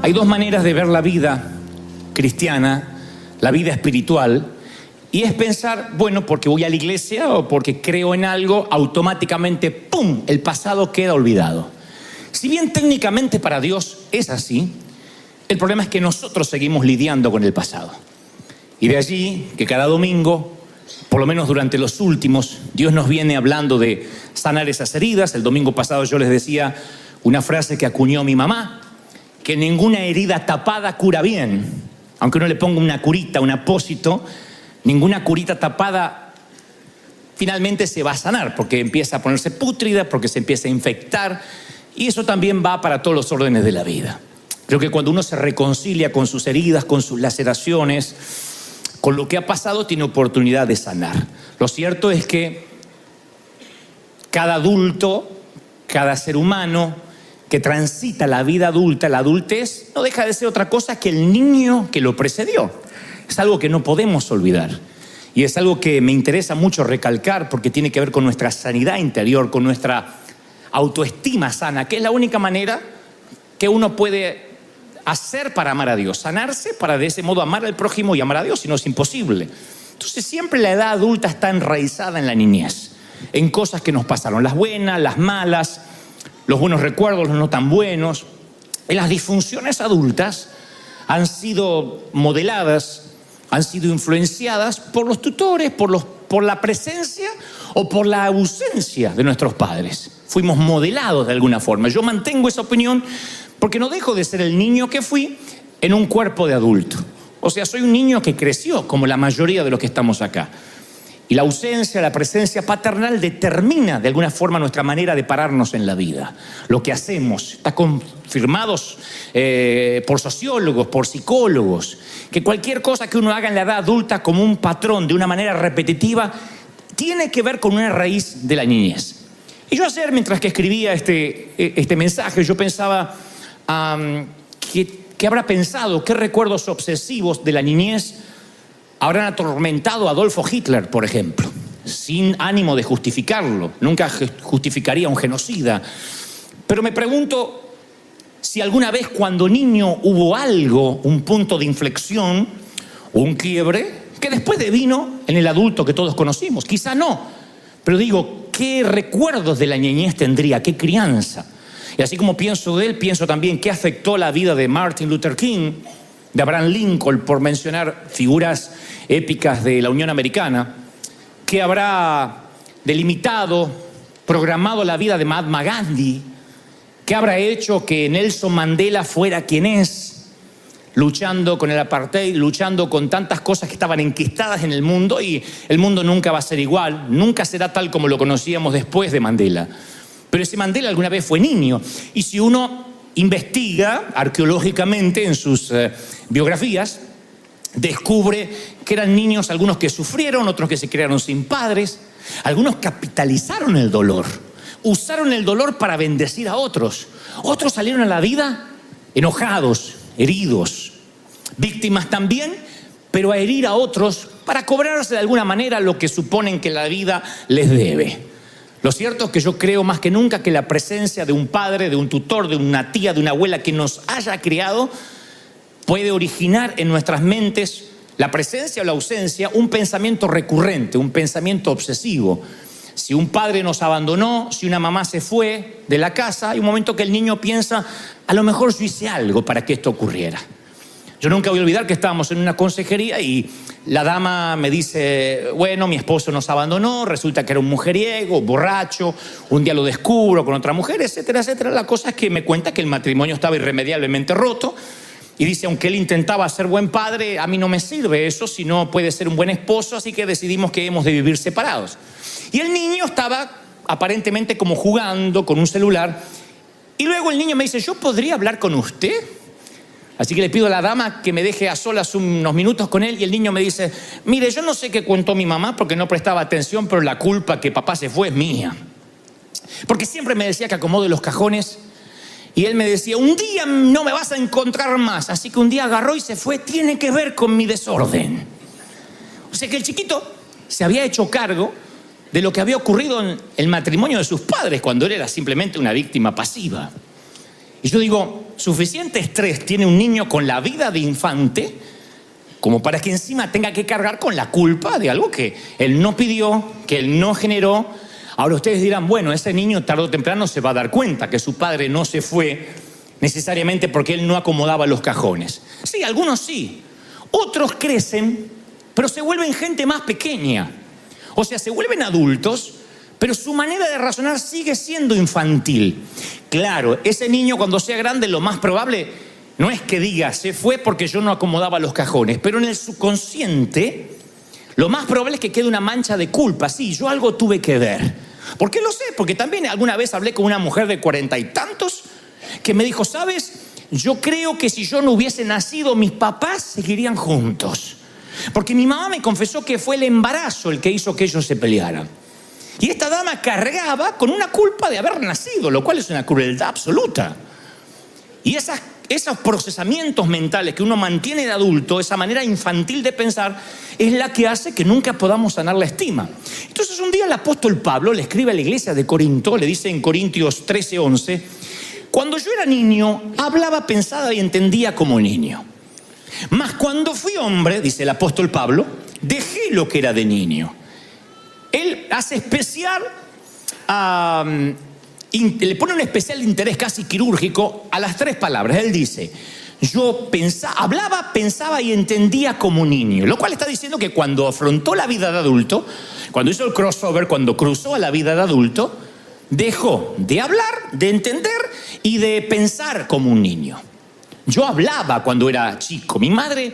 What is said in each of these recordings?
Hay dos maneras de ver la vida cristiana, la vida espiritual, y es pensar, bueno, porque voy a la iglesia o porque creo en algo, automáticamente, ¡pum!, el pasado queda olvidado. Si bien técnicamente para Dios es así, el problema es que nosotros seguimos lidiando con el pasado. Y de allí que cada domingo, por lo menos durante los últimos, Dios nos viene hablando de sanar esas heridas. El domingo pasado yo les decía una frase que acuñó mi mamá, que ninguna herida tapada cura bien. Aunque uno le ponga una curita, un apósito, ninguna curita tapada finalmente se va a sanar, porque empieza a ponerse pútrida, porque se empieza a infectar, y eso también va para todos los órdenes de la vida. Creo que cuando uno se reconcilia con sus heridas, con sus laceraciones, con lo que ha pasado, tiene oportunidad de sanar. Lo cierto es que cada adulto, cada ser humano que transita la vida adulta, la adultez, no deja de ser otra cosa que el niño que lo precedió. Es algo que no podemos olvidar. Y es algo que me interesa mucho recalcar porque tiene que ver con nuestra sanidad interior, con nuestra autoestima sana, que es la única manera que uno puede hacer para amar a Dios. Sanarse para de ese modo amar al prójimo y amar a Dios, si no es imposible. Entonces siempre la edad adulta está enraizada en la niñez, en cosas que nos pasaron, las buenas, las malas, los buenos recuerdos, los no tan buenos. Las disfunciones adultas han sido modeladas, han sido influenciadas por los tutores, por la presencia o por la ausencia de nuestros padres. Fuimos modelados de alguna forma. Yo mantengo esa opinión porque no dejo de ser el niño que fui en un cuerpo de adulto. O sea, soy un niño que creció, como la mayoría de los que estamos acá. Y la ausencia, la presencia paternal determina de alguna forma nuestra manera de pararnos en la vida. Lo que hacemos, está confirmado por sociólogos, por psicólogos, que cualquier cosa que uno haga en la edad adulta como un patrón, de una manera repetitiva, tiene que ver con una raíz de la niñez. Y yo ayer, mientras que escribía este mensaje, yo pensaba, ¿qué habrá pensado? ¿Qué recuerdos obsesivos de la niñez habrán atormentado a Adolfo Hitler, por ejemplo? Sin ánimo de justificarlo, nunca justificaría un genocida. Pero me pregunto si alguna vez cuando niño hubo algo, un punto de inflexión, un quiebre, que después devino en el adulto que todos conocimos. Quizá no, pero digo, ¿qué recuerdos de la niñez tendría? ¿Qué crianza? Y así como pienso de él, pienso también qué afectó la vida de Martin Luther King, de Abraham Lincoln, por mencionar figuras épicas de la Unión Americana, que habrá delimitado, programado la vida de Mahatma Gandhi, que habrá hecho que Nelson Mandela fuera quien es, luchando con el apartheid, luchando con tantas cosas que estaban enquistadas en el mundo, y el mundo nunca va a ser igual, nunca será tal como lo conocíamos después de Mandela. Pero ese Mandela alguna vez fue niño, y si uno investiga arqueológicamente en sus biografías, descubre que eran niños, algunos que sufrieron, otros que se criaron sin padres, algunos capitalizaron el dolor, usaron el dolor para bendecir a otros. Otros salieron a la vida enojados, heridos, víctimas también, pero a herir a otros para cobrarse de alguna manera lo que suponen que la vida les debe. Lo cierto es que yo creo más que nunca que la presencia de un padre, de un tutor, de una tía, de una abuela que nos haya criado puede originar en nuestras mentes, la presencia o la ausencia, un pensamiento recurrente, un pensamiento obsesivo. Si un padre nos abandonó, si una mamá se fue de la casa, hay un momento que el niño piensa, a lo mejor yo hice algo para que esto ocurriera. Yo nunca voy a olvidar que estábamos en una consejería y la dama me dice, bueno, mi esposo nos abandonó, resulta que era un mujeriego, borracho, un día lo descubro con otra mujer, etcétera, etcétera. La cosa es que me cuenta que el matrimonio estaba irremediablemente roto y dice, aunque él intentaba ser buen padre, a mí no me sirve eso, si no puede ser un buen esposo, así que decidimos que hemos de vivir separados. Y el niño estaba aparentemente como jugando con un celular y luego el niño me dice, ¿yo podría hablar con usted? Así que le pido a la dama que me deje a solas unos minutos con él y el niño me dice, mire, yo no sé qué contó mi mamá porque no prestaba atención, pero la culpa que papá se fue es mía. Porque siempre me decía que acomode los cajones y él me decía, un día no me vas a encontrar más. Así que un día agarró y se fue, tiene que ver con mi desorden. O sea que el chiquito se había hecho cargo de lo que había ocurrido en el matrimonio de sus padres cuando él era simplemente una víctima pasiva. Y yo digo, suficiente estrés tiene un niño con la vida de infante como para que encima tenga que cargar con la culpa de algo que él no pidió, que él no generó. Ahora ustedes dirán, bueno, ese niño tarde o temprano se va a dar cuenta que su padre no se fue necesariamente porque él no acomodaba los cajones. Sí, algunos sí. Otros crecen, pero se vuelven gente más pequeña. O sea, se vuelven adultos, pero su manera de razonar sigue siendo infantil. Claro, ese niño cuando sea grande lo más probable no es que diga, se fue porque yo no acomodaba los cajones, pero en el subconsciente lo más probable es que quede una mancha de culpa. Sí, yo algo tuve que ver. ¿Por qué lo sé? Porque también alguna vez hablé con una mujer de 40 y tantos que me dijo, ¿sabes? Yo creo que si yo no hubiese nacido, mis papás seguirían juntos. Porque mi mamá me confesó que fue el embarazo el que hizo que ellos se pelearan. Y esta dama cargaba con una culpa de haber nacido, lo cual es una crueldad absoluta. Y esos procesamientos mentales que uno mantiene de adulto, esa manera infantil de pensar, es la que hace que nunca podamos sanar la estima. Entonces un día el apóstol Pablo le escribe a la iglesia de Corinto, le dice en Corintios 13:11, cuando yo era niño, hablaba, pensaba y entendía como niño. Mas cuando fui hombre, dice el apóstol Pablo, dejé lo que era de niño. Él hace especial, le pone un especial interés casi quirúrgico a las tres palabras. Él dice, yo hablaba, pensaba y entendía como niño. Lo cual está diciendo que cuando afrontó la vida de adulto, cuando hizo el crossover, cuando cruzó a la vida de adulto, dejó de hablar, de entender y de pensar como un niño. Yo hablaba cuando era chico. Mi madre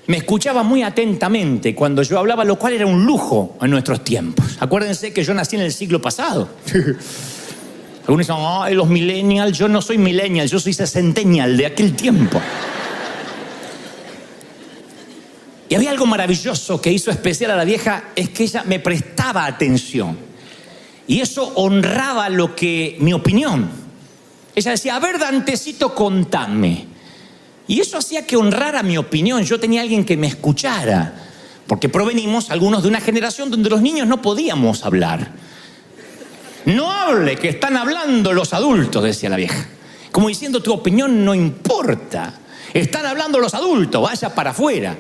me escuchaba muy atentamente cuando yo hablaba, lo cual era un lujo en nuestros tiempos. Acuérdense que yo nací en el siglo pasado. Algunos dicen, ay, los millennials. Yo no soy millennial, yo soy sesentennial de aquel tiempo. Y había algo maravilloso que hizo especial a la vieja, es que ella me prestaba atención. Y eso honraba mi opinión. Ella decía, a ver, Dantecito, contame. Y eso hacía que honrara mi opinión. Yo tenía alguien que me escuchara. Porque provenimos algunos de una generación donde los niños no podíamos hablar. No hable, que están hablando los adultos, decía la vieja. Como diciendo, tu opinión no importa. Están hablando los adultos, vaya para afuera.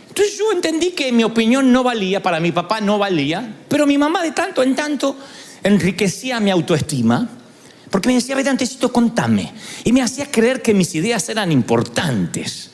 Entonces yo entendí que mi opinión no valía, para mi papá no valía, pero mi mamá de tanto en tanto enriquecía mi autoestima. Porque me decía, a ver, Dantecito, contame. Y me hacía creer que mis ideas eran importantes.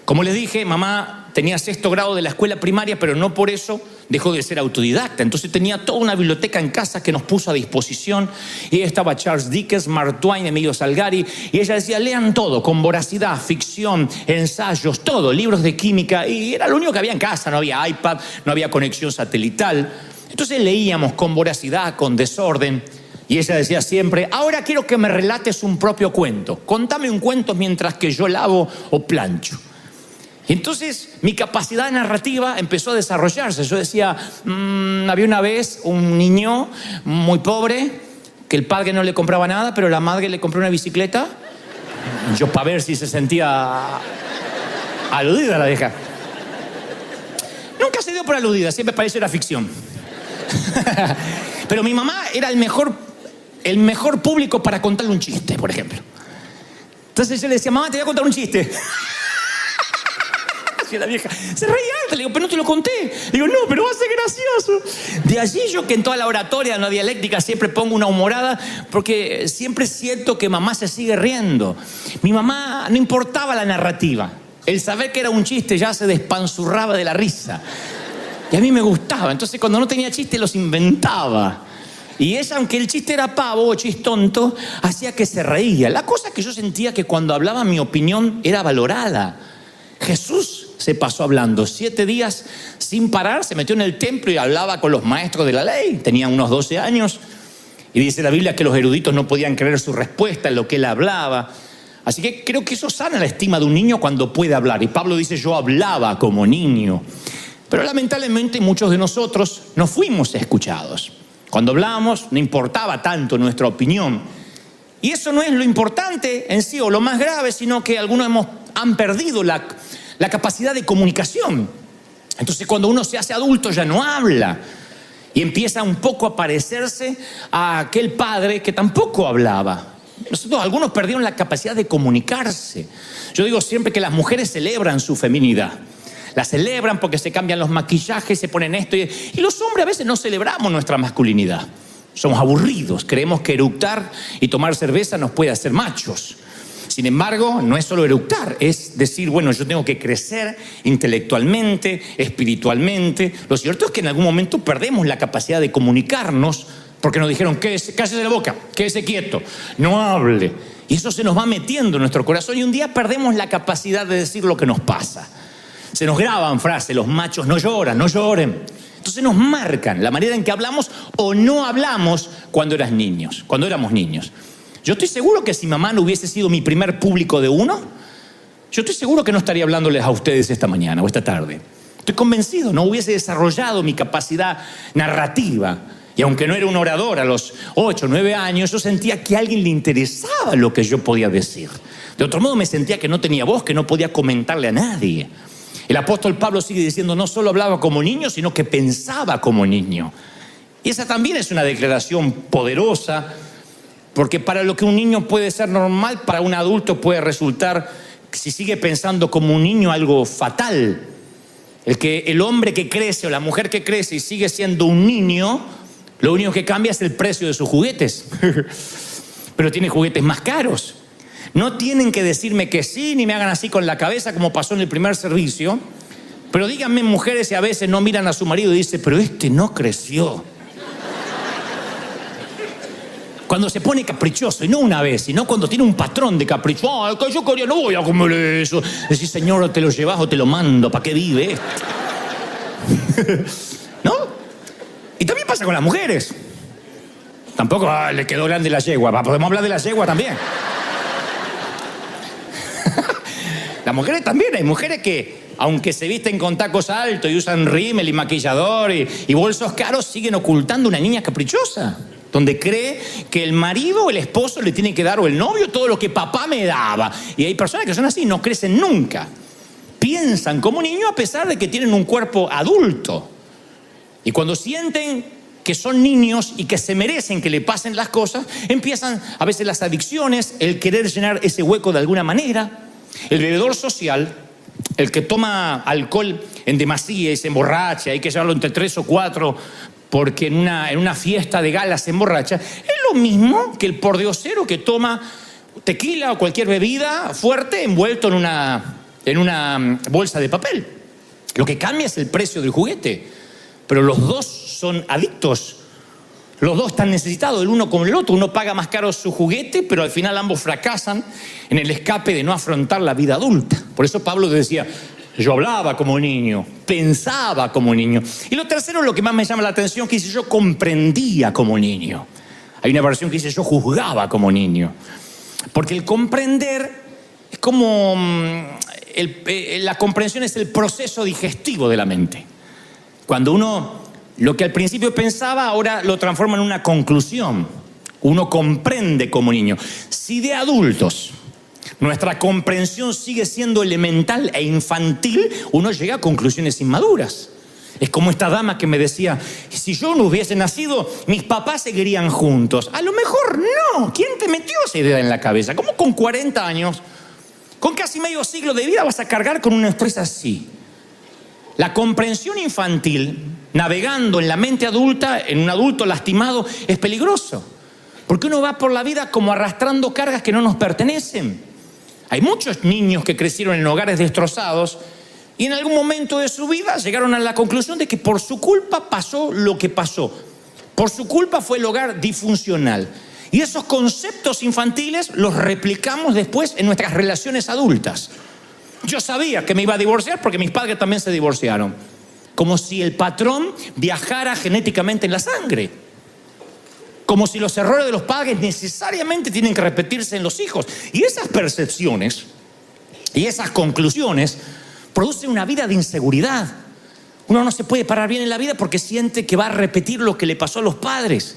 Como les dije, mamá tenía 6º grado de la escuela primaria, pero no por eso dejó de ser autodidacta. Entonces tenía toda una biblioteca en casa que nos puso a disposición. Y ahí estaba Charles Dickens, Mark Twain, Emilio Salgari. Y ella decía, lean todo, con voracidad, ficción, ensayos, todo, libros de química. Y era lo único que había en casa, no había iPad, no había conexión satelital. Entonces leíamos con voracidad, con desorden. Y ella decía siempre, ahora quiero que me relates un propio cuento. Contame un cuento mientras que yo lavo o plancho. Y entonces mi capacidad narrativa empezó a desarrollarse. Yo decía, había una vez un niño muy pobre, que el padre no le compraba nada, pero la madre le compró una bicicleta. Yo para ver si se sentía aludida la vieja. Nunca se dio por aludida, siempre pareció era ficción. Pero mi mamá era el mejor público para contarle un chiste, por ejemplo. Entonces yo le decía, mamá, te voy a contar un chiste. Y la vieja se reía alta. Le digo, pero no te lo conté. Le digo, no, pero va a ser gracioso. De allí yo, que en toda la oratoria, en la dialéctica, siempre pongo una humorada, porque siempre siento que mamá se sigue riendo. Mi mamá no importaba la narrativa. El saber que era un chiste ya se despanzurraba de la risa. Y a mí me gustaba. Entonces cuando no tenía chiste los inventaba. Y ella, aunque el chiste era pavo o chistonto, hacía que se reía. La cosa es que yo sentía que cuando hablaba mi opinión era valorada. Jesús se pasó hablando 7 días sin parar, se metió en el templo y hablaba con los maestros de la ley. Tenía unos 12 años. Y dice la Biblia que los eruditos no podían creer su respuesta en lo que él hablaba. Así que creo que eso sana la estima de un niño cuando puede hablar. Y Pablo dice, yo hablaba como niño. Pero lamentablemente muchos de nosotros no fuimos escuchados. Cuando hablábamos no importaba tanto nuestra opinión. Y eso no es lo importante en sí o lo más grave, sino que algunos han perdido la capacidad de comunicación. Entonces cuando uno se hace adulto ya no habla. Y empieza un poco a parecerse a aquel padre que tampoco hablaba. Algunos perdieron la capacidad de comunicarse. Yo digo siempre que las mujeres celebran su feminidad. La celebran porque se cambian los maquillajes, se ponen esto. Y los hombres a veces no celebramos nuestra masculinidad. Somos aburridos, creemos que eructar y tomar cerveza nos puede hacer machos. Sin embargo, no es solo eructar, es decir, bueno, yo tengo que crecer intelectualmente, espiritualmente. Lo cierto es que en algún momento perdemos la capacidad de comunicarnos porque nos dijeron, cállese la boca, quédese quieto, no hable. Y eso se nos va metiendo en nuestro corazón y un día perdemos la capacidad de decir lo que nos pasa. Se nos graban frases, los machos no lloran, no lloren. Entonces nos marcan la manera en que hablamos o no hablamos cuando éramos niños. Yo estoy seguro que si mamá no hubiese sido mi primer público de uno, yo estoy seguro que no estaría hablándoles a ustedes esta mañana o esta tarde. Estoy convencido, no hubiese desarrollado mi capacidad narrativa. Y aunque no era un orador a los 8 o 9 años, yo sentía que a alguien le interesaba lo que yo podía decir. De otro modo me sentía que no tenía voz, que no podía comentarle a nadie. El apóstol Pablo sigue diciendo, no solo hablaba como niño, sino que pensaba como niño. Y esa también es una declaración poderosa, porque para lo que un niño puede ser normal, para un adulto puede resultar, si sigue pensando como un niño, algo fatal. El hombre que crece o la mujer que crece y sigue siendo un niño, lo único que cambia es el precio de sus juguetes. Pero tiene juguetes más caros. No tienen que decirme que sí, ni me hagan así con la cabeza como pasó en el primer servicio. Pero díganme, mujeres, si a veces no miran a su marido y dicen, pero este no creció. Cuando se pone caprichoso, y no una vez, sino cuando tiene un patrón de capricho. Yo quería, no voy a comer eso. Decís, señor, te lo llevas o te lo mando, ¿para qué vive esto? ¿No? Y también pasa con las mujeres. Tampoco le quedó grande la yegua. Podemos hablar de la yegua también. Las mujeres también. Hay mujeres que, aunque se visten con tacos altos y usan rímel y maquillador y bolsos caros, siguen ocultando una niña caprichosa, donde cree que el marido o el esposo le tiene que dar, o el novio, todo lo que papá me daba. Y hay personas que son así, no crecen nunca. Piensan como niños a pesar de que tienen un cuerpo adulto. Y cuando sienten que son niños y que se merecen que le pasen las cosas, empiezan a veces las adicciones, el querer llenar ese hueco de alguna manera. El bebedor social, el que toma alcohol en demasía y se emborracha, hay que llevarlo entre 3 o 4 porque en una fiesta de gala se emborracha, es lo mismo que el pordiosero que toma tequila o cualquier bebida fuerte envuelto en una bolsa de papel. Lo que cambia es el precio del juguete, pero los dos son adictos. Los dos están necesitados, el uno como el otro. Uno paga más caro su juguete, pero al final ambos fracasan en el escape de no afrontar la vida adulta. Por eso Pablo decía, yo hablaba como niño, pensaba como niño. Y lo tercero, lo que más me llama la atención, que dice, yo comprendía como niño. Hay una versión que dice, yo juzgaba como niño. Porque el comprender es como... la comprensión es el proceso digestivo de la mente. Cuando uno... Lo que al principio pensaba, ahora lo transforma en una conclusión. Uno comprende como niño. Si de adultos nuestra comprensión sigue siendo elemental e infantil, uno llega a conclusiones inmaduras. Es como esta dama que me decía, si yo no hubiese nacido, mis papás seguirían juntos. A lo mejor no. ¿Quién te metió esa idea en la cabeza? ¿Cómo con 40 años, con casi medio siglo de vida, vas a cargar con una estrés así? La comprensión infantil, navegando en la mente adulta, en un adulto lastimado, es peligroso. Porque uno va por la vida como arrastrando cargas que no nos pertenecen. Hay muchos niños que crecieron en hogares destrozados y en algún momento de su vida llegaron a la conclusión de que por su culpa pasó lo que pasó. Por su culpa fue el hogar disfuncional. Y esos conceptos infantiles los replicamos después en nuestras relaciones adultas. Yo sabía que me iba a divorciar porque mis padres también se divorciaron. Como si el patrón viajara genéticamente en la sangre. Como si los errores de los padres necesariamente tienen que repetirse en los hijos. Y esas percepciones y esas conclusiones producen una vida de inseguridad. Uno no se puede parar bien en la vida porque siente que va a repetir lo que le pasó a los padres.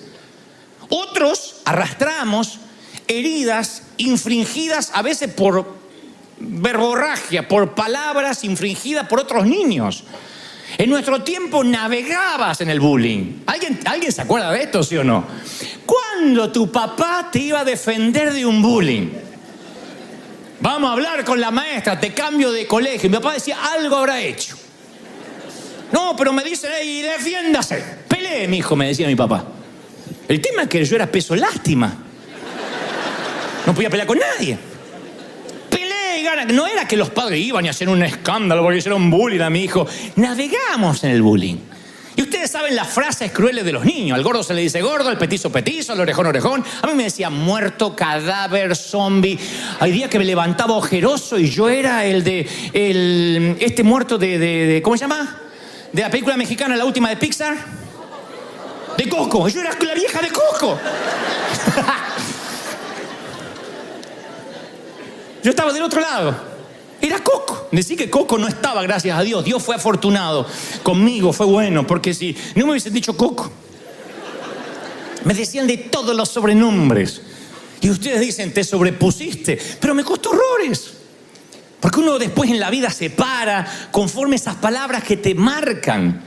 Otros arrastramos heridas infringidas a veces por verborragia, por palabras infringidas por otros niños. En nuestro tiempo navegabas en el bullying. ¿Alguien se acuerda de esto, sí o no? ¿cuándo tu papá te iba a defender de un bullying? Vamos a hablar con la maestra, te cambio de colegio. Mi papá decía, algo habrá hecho. No, pero me dicen, ¡ey, defiéndase! Pelee, mi hijo, me decía mi papá. El tema es que yo era peso lástima. No podía pelear con nadie. Peleé y gana. No era que los padres iban y hacían un escándalo porque hicieron bullying a mi hijo. Navegamos en el bullying. Y ustedes saben las frases crueles de los niños. Al gordo se le dice gordo, al petizo petizo, al orejón orejón. A mí me decían muerto, cadáver, zombie. Hay días que me levantaba ojeroso y yo era este muerto de ¿cómo se llama? De la película mexicana, la última de Pixar. De Coco. Yo era la vieja de Coco. Yo estaba del otro lado. Era Coco. Decí que Coco no estaba, gracias a Dios. Dios fue afortunado conmigo, fue bueno, porque si no me hubiesen dicho Coco. Me decían de todos los sobrenombres. Y ustedes dicen, te sobrepusiste. Pero me costó horrores. Porque uno después en la vida se para conforme esas palabras que te marcan.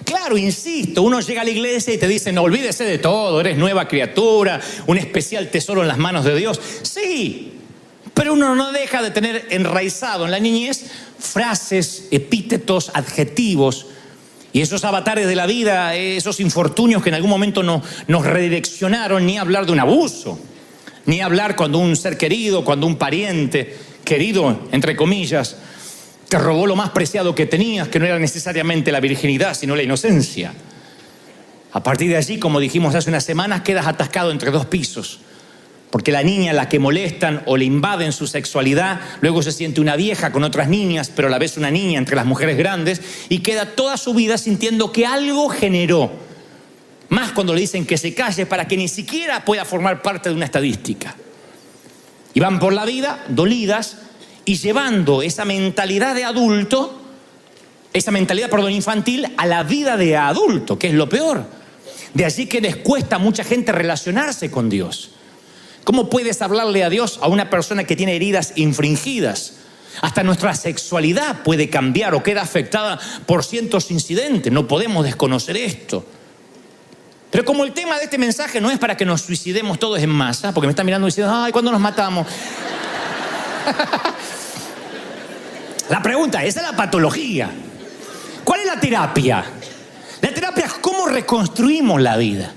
Claro, insisto, uno llega a la iglesia y te dicen, no, olvídese de todo, eres nueva criatura, un especial tesoro en las manos de Dios. Sí. Pero uno no deja de tener enraizado en la niñez frases, epítetos, adjetivos y esos avatares de la vida, esos infortunios que en algún momento nos redireccionaron, ni hablar de un abuso, ni hablar cuando un ser querido, cuando un pariente querido, entre comillas, te robó lo más preciado que tenías, que no era necesariamente la virginidad, sino la inocencia. A partir de allí, como dijimos hace unas semanas, quedas atascado entre dos pisos. Porque la niña a la que molestan o le invaden su sexualidad, luego se siente una vieja con otras niñas, pero a la vez una niña entre las mujeres grandes, y queda toda su vida sintiendo que algo generó. Más cuando le dicen que se calle para que ni siquiera pueda formar parte de una estadística. Y van por la vida dolidas y llevando esa mentalidad de adulto, infantil, a la vida de adulto, que es lo peor. De allí que les cuesta a mucha gente relacionarse con Dios. ¿Cómo puedes hablarle a Dios a una persona que tiene heridas infringidas? Hasta nuestra sexualidad puede cambiar o queda afectada por ciertos incidentes. No podemos desconocer esto. Pero como el tema de este mensaje no es para que nos suicidemos todos en masa, porque me están mirando diciendo, ay, ¿cuándo nos matamos? La pregunta, esa es la patología. ¿Cuál es la terapia? La terapia es cómo reconstruimos la vida.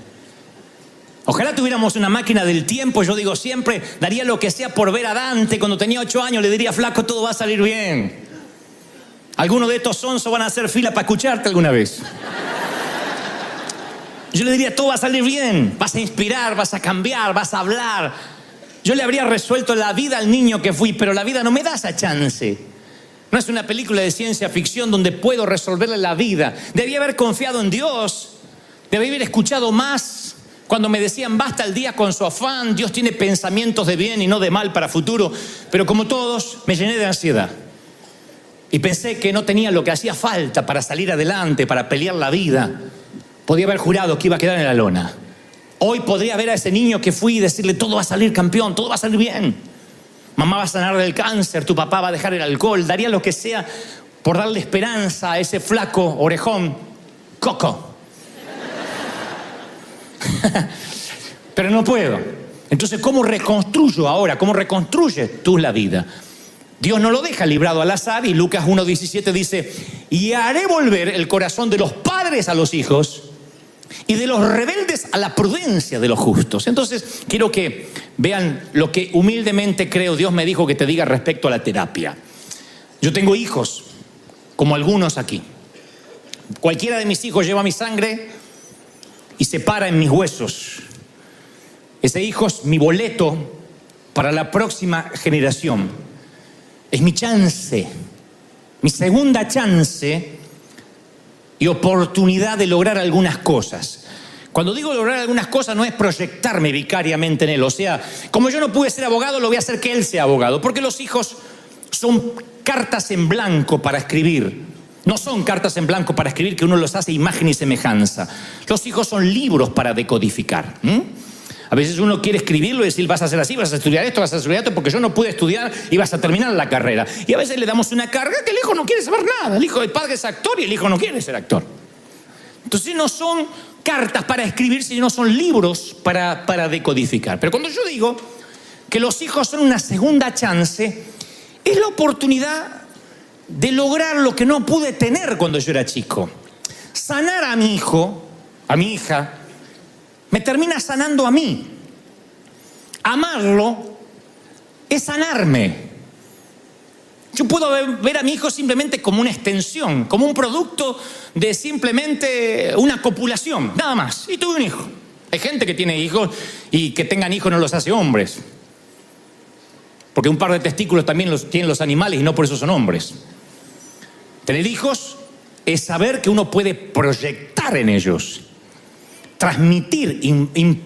Ojalá tuviéramos una máquina del tiempo. Yo digo siempre, daría lo que sea por ver a Dante. Cuando tenía 8 años le diría, flaco, todo va a salir bien. Algunos de estos sonsos van a hacer fila para escucharte alguna vez. Yo le diría, todo va a salir bien. Vas a inspirar, vas a cambiar, vas a hablar. Yo le habría resuelto la vida al niño que fui, pero la vida no me da esa chance. No es una película de ciencia ficción donde puedo resolverle la vida. Debí haber confiado en Dios. Debí haber escuchado más. Cuando me decían, basta el día con su afán, Dios tiene pensamientos de bien y no de mal para futuro. Pero como todos, me llené de ansiedad. Y pensé que no tenía lo que hacía falta para salir adelante, para pelear la vida. Podía haber jurado que iba a quedar en la lona. Hoy podría ver a ese niño que fui y decirle, todo va a salir campeón, todo va a salir bien. Mamá va a sanar del cáncer, tu papá va a dejar el alcohol. Daría lo que sea por darle esperanza a ese flaco orejón, Coco. Pero no puedo. Entonces, ¿cómo reconstruyo ahora? ¿Cómo reconstruyes tú la vida? Dios no lo deja librado al azar y Lucas 1:17 dice, y haré volver el corazón de los padres a los hijos y de los rebeldes a la prudencia de los justos. Entonces, quiero que vean lo que humildemente creo Dios me dijo que te diga respecto a la terapia. Yo tengo hijos, como algunos aquí. Cualquiera de mis hijos lleva mi sangre y se para en mis huesos. Ese hijo es mi boleto para la próxima generación. Es mi chance, mi segunda chance y oportunidad de lograr algunas cosas. Cuando digo lograr algunas cosas no es proyectarme vicariamente en él. O sea, como yo no pude ser abogado, lo voy a hacer que él sea abogado. Porque los hijos son cartas en blanco para escribir. No son cartas en blanco para escribir que uno los hace imagen y semejanza. Los hijos son libros para decodificar. A veces uno quiere escribirlo y decir, vas a hacer así, vas a estudiar esto, vas a estudiar esto, porque yo no pude estudiar y vas a terminar la carrera. Y a veces le damos una carga que el hijo no quiere saber nada. El padre es actor y el hijo no quiere ser actor. Entonces no son cartas para escribir, sino son libros para decodificar. Pero cuando yo digo que los hijos son una segunda chance, es la oportunidad de lograr lo que no pude tener cuando yo era chico. Sanar a mi hijo, a mi hija, me termina sanando a mí. Amarlo es sanarme. Yo puedo ver a mi hijo simplemente como una extensión, como un producto de simplemente una copulación, nada más. Y tuve un hijo. Hay gente que tiene hijos y que tengan hijos no los hace hombres. Porque un par de testículos también los tienen los animales y no por eso son hombres. Tener hijos es saber que uno puede proyectar en ellos, transmitir,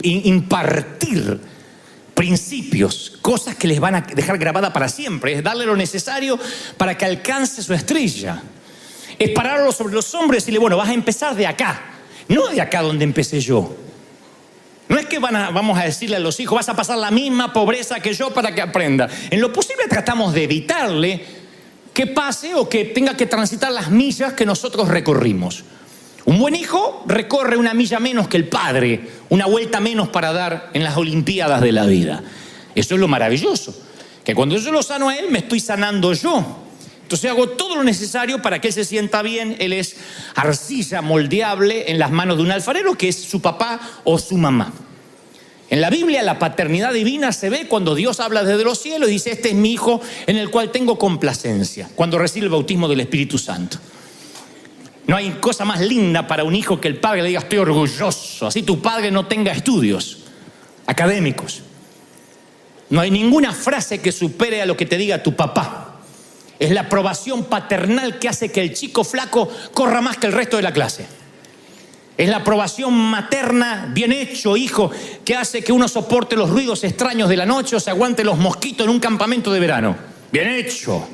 impartir principios, cosas que les van a dejar grabada para siempre. Es darle lo necesario para que alcance su estrella. Es pararlo sobre los hombros y decirle, bueno, vas a empezar de acá, no de acá donde empecé yo. No es que vamos a decirle a los hijos, vas a pasar la misma pobreza que yo para que aprenda. En lo posible tratamos de evitarle que pase o que tenga que transitar las millas que nosotros recorrimos. Un buen hijo recorre una milla menos que el padre, una vuelta menos para dar en las olimpiadas de la vida. Eso es lo maravilloso, que cuando yo lo sano a él, me estoy sanando yo. Entonces hago todo lo necesario para que él se sienta bien. Él es arcilla moldeable en las manos de un alfarero, que es su papá o su mamá. En la Biblia la paternidad divina se ve cuando Dios habla desde los cielos y dice, este es mi hijo en el cual tengo complacencia, cuando recibe el bautismo del Espíritu Santo. No hay cosa más linda para un hijo que el padre le diga, estoy orgulloso, así tu padre no tenga estudios académicos. No hay ninguna frase que supere a lo que te diga tu papá. Es la aprobación paternal que hace que el chico flaco corra más que el resto de la clase. Es la aprobación materna, bien hecho, hijo, que hace que uno soporte los ruidos extraños de la noche o se aguante los mosquitos en un campamento de verano. Bien hecho.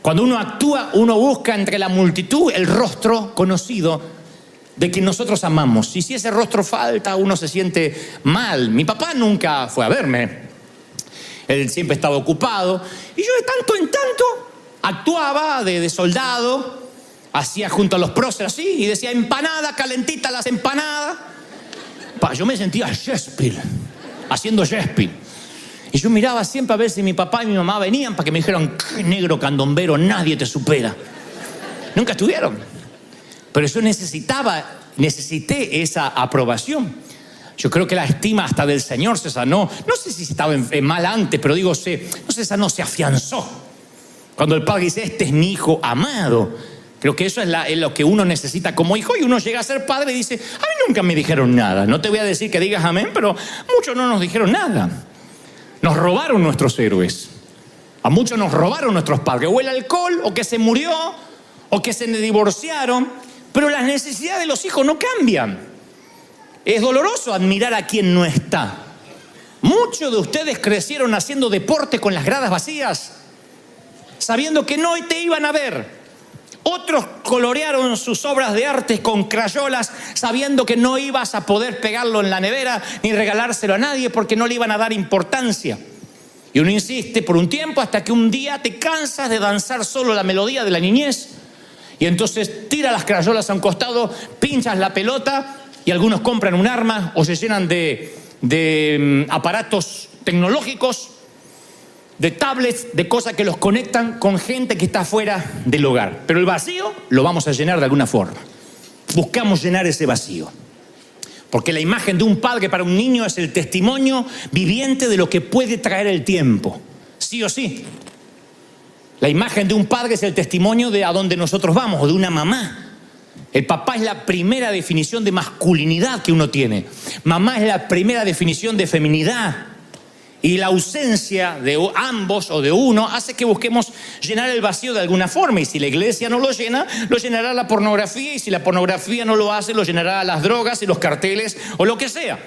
Cuando uno actúa, uno busca entre la multitud el rostro conocido de quien nosotros amamos. Y si ese rostro falta, uno se siente mal. Mi papá nunca fue a verme. Él siempre estaba ocupado. Y yo de tanto en tanto actuaba de soldado, hacía junto a los próceres así, y decía, empanada, calentita las empanadas. Yo me sentía Shakespeare, haciendo Shakespeare. Y yo miraba siempre a ver si mi papá y mi mamá venían para que me dijeran, qué negro candombero, nadie te supera. Nunca estuvieron. Pero yo necesité esa aprobación. Yo creo que la estima hasta del Señor se sanó. No sé si estaba mal antes, pero digo, no se sanó, se afianzó. Cuando el padre dice, este es mi hijo amado. Creo que eso es lo que uno necesita como hijo. Y uno llega a ser padre y dice, a mí nunca me dijeron nada. No te voy a decir que digas amén, pero muchos no nos dijeron nada. Nos robaron nuestros héroes. A muchos nos robaron nuestros padres. O el alcohol, o que se murió, o que se divorciaron. Pero las necesidades de los hijos no cambian. Es doloroso admirar a quien no está. Muchos de ustedes crecieron haciendo deporte con las gradas vacías, sabiendo que no te iban a ver. Otros colorearon sus obras de arte con crayolas, sabiendo que no ibas a poder pegarlo en la nevera ni regalárselo a nadie porque no le iban a dar importancia. Y uno insiste por un tiempo hasta que un día te cansas de danzar solo la melodía de la niñez y entonces tira las crayolas a un costado, pinchas la pelota y algunos compran un arma o se llenan de aparatos tecnológicos, de tablets, de cosas que los conectan con gente que está fuera del hogar. Pero el vacío lo vamos a llenar de alguna forma. Buscamos llenar ese vacío. Porque la imagen de un padre para un niño es el testimonio viviente de lo que puede traer el tiempo. Sí o sí. La imagen de un padre es el testimonio de a dónde nosotros vamos, o de una mamá. El papá es la primera definición de masculinidad que uno tiene. Mamá es la primera definición de feminidad. Y la ausencia de ambos o de uno hace que busquemos llenar el vacío de alguna forma. Y si la iglesia no lo llena, lo llenará la pornografía. Y si la pornografía no lo hace, lo llenará las drogas y los carteles o lo que sea.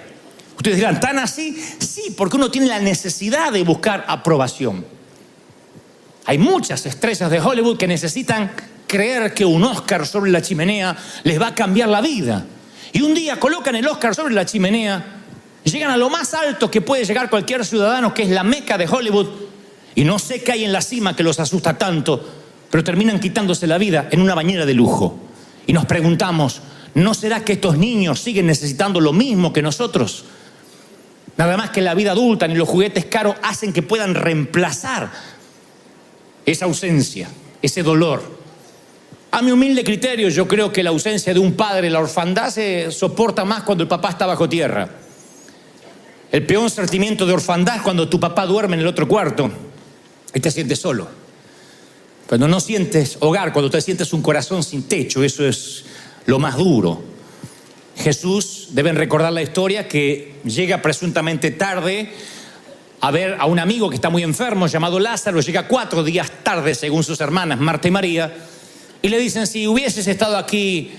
Ustedes dirán, ¿tan así? Sí, porque uno tiene la necesidad de buscar aprobación. Hay muchas estrellas de Hollywood que necesitan creer que un Oscar sobre la chimenea les va a cambiar la vida. Y un día colocan el Oscar sobre la chimenea, llegan a lo más alto que puede llegar cualquier ciudadano, que es la meca de Hollywood, y no sé qué hay en la cima que los asusta tanto, pero terminan quitándose la vida en una bañera de lujo. Y nos preguntamos, ¿No será que estos niños siguen necesitando lo mismo que nosotros? Nada más que la vida adulta ni los juguetes caros hacen que puedan reemplazar esa ausencia, ese dolor. A mi humilde criterio, yo creo que la ausencia de un padre, la orfandad, se soporta más cuando el papá está bajo tierra. El peor sentimiento de orfandad es cuando tu papá duerme en el otro cuarto y te sientes solo. Cuando no sientes hogar, cuando te sientes un corazón sin techo, eso es lo más duro. Jesús, deben recordar la historia, que llega presuntamente tarde a ver a un amigo que está muy enfermo llamado Lázaro. Llega 4 días tarde, según sus hermanas Marta y María, y le dicen: si hubieses estado aquí,